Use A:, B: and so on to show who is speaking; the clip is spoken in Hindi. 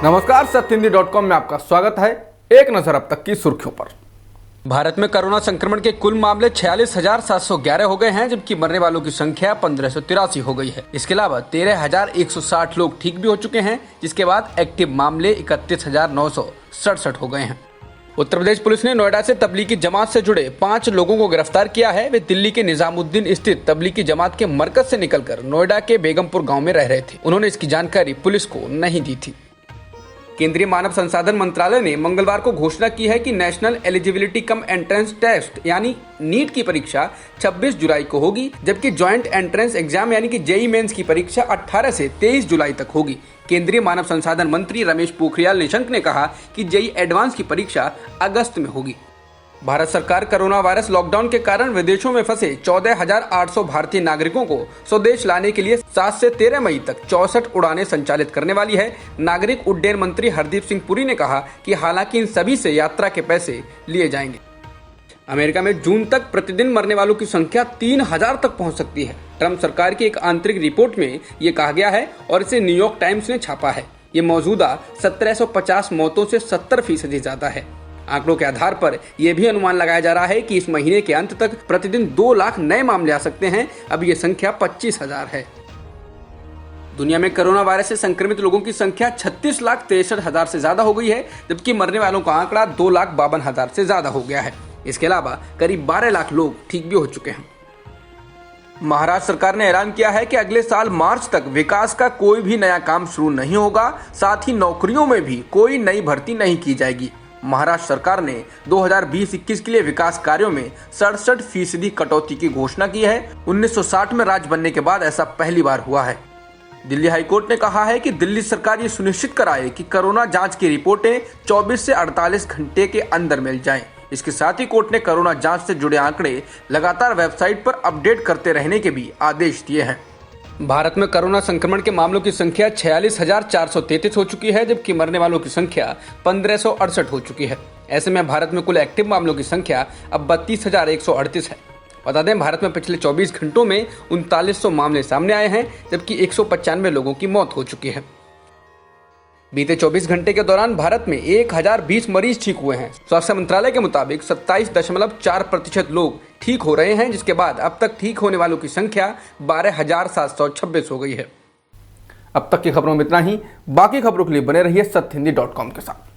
A: नमस्कार, सत्यहिंदी.com में आपका स्वागत है। एक नजर अब तक की सुर्खियों पर।
B: भारत में कोरोना संक्रमण के कुल मामले 46,711 हो गए हैं, जबकि मरने वालों की संख्या 1583 हो गई है। इसके अलावा 13,160 लोग ठीक भी हो चुके हैं, जिसके बाद एक्टिव मामले 31,967 हो गए हैं। उत्तर प्रदेश पुलिस ने नोएडा से तबलीगी जमात से जुड़े 5 लोगों को गिरफ्तार किया है। वे दिल्ली के निजामुद्दीन स्थित तबलीगी जमात के मरकज से निकलकर नोएडा के बेगमपुर गांव में रह रहे थे। उन्होंने इसकी जानकारी पुलिस को नहीं दी थी। केंद्रीय मानव संसाधन मंत्रालय ने मंगलवार को घोषणा की है कि National Eligibility cum Entrance Test यानी नीट की परीक्षा 26 जुलाई को होगी, जबकि ज्वाइंट एंट्रेंस एग्जाम यानी कि जेईई मेंस की परीक्षा 18 से 23 जुलाई तक होगी। केंद्रीय मानव संसाधन मंत्री रमेश पोखरियाल निशंक ने कहा कि जेईई एडवांस की परीक्षा अगस्त में होगी। भारत सरकार कोरोना वायरस लॉकडाउन के कारण विदेशों में फंसे 14,800 भारतीय नागरिकों को स्वदेश लाने के लिए 7 से 13 मई तक 64 उड़ानें संचालित करने वाली है। नागरिक उड्डयन मंत्री हरदीप सिंह पुरी ने कहा कि हालांकि इन सभी से यात्रा के पैसे लिए जाएंगे। अमेरिका में जून तक प्रतिदिन मरने वालों की संख्या 3,000 तक पहुंच सकती है। ट्रंप सरकार की एक आंतरिक रिपोर्ट में ये कहा गया है और इसे न्यूयॉर्क टाइम्स ने छापा है। ये मौजूदा 1750 मौतों से 70% ज्यादा है। आंकड़ों के आधार पर यह भी अनुमान लगाया जा रहा है कि इस महीने के अंत तक प्रतिदिन 2 लाख नए मामले आ सकते हैं। अब यह संख्या 25,000 है। दुनिया में कोरोना वायरस से संक्रमित लोगों की संख्या 36,63,000 से ज्यादा हो गई है, जबकि मरने वालों का आंकड़ा 2,52,000 से ज्यादा हो गया है। इसके अलावा करीब 12 लाख लोग ठीक भी हो चुके हैं। महाराष्ट्र सरकार ने ऐलान किया है कि अगले साल मार्च तक विकास का कोई भी नया काम शुरू नहीं होगा, साथ ही नौकरियों में भी कोई नई भर्ती नहीं की जाएगी। महाराष्ट्र सरकार ने 2020-21 के लिए विकास कार्यों में 67% कटौती की घोषणा की है। 1960 में राज्य बनने के बाद ऐसा पहली बार हुआ है। दिल्ली हाईकोर्ट ने कहा है कि दिल्ली सरकार ये सुनिश्चित कराए कि कोरोना जांच की रिपोर्टें 24 से 48 घंटे के अंदर मिल जाएं। इसके साथ ही कोर्ट ने कोरोना जांच से जुड़े आंकड़े लगातार वेबसाइट पर अपडेट करते रहने के भी आदेश दिए हैं। भारत में कोरोना संक्रमण के मामलों की संख्या 46,433 हो चुकी है, जबकि मरने वालों की संख्या 1,568 हो चुकी है। ऐसे में भारत में कुल एक्टिव मामलों की संख्या अब 32,138 है। बता दें, भारत में पिछले 24 घंटों में 3900 मामले सामने आए हैं, जबकि 195 लोगों की मौत हो चुकी है। बीते 24 घंटे के दौरान भारत में 1,020 मरीज ठीक हुए हैं। स्वास्थ्य मंत्रालय के मुताबिक 27.4% लोग ठीक हो रहे हैं, जिसके बाद अब तक ठीक होने वालों की संख्या 12,726 हो गई है।
A: अब तक की खबरों में इतना ही। बाकी खबरों के लिए बने रहिए सत्यहिंदी.com के साथ।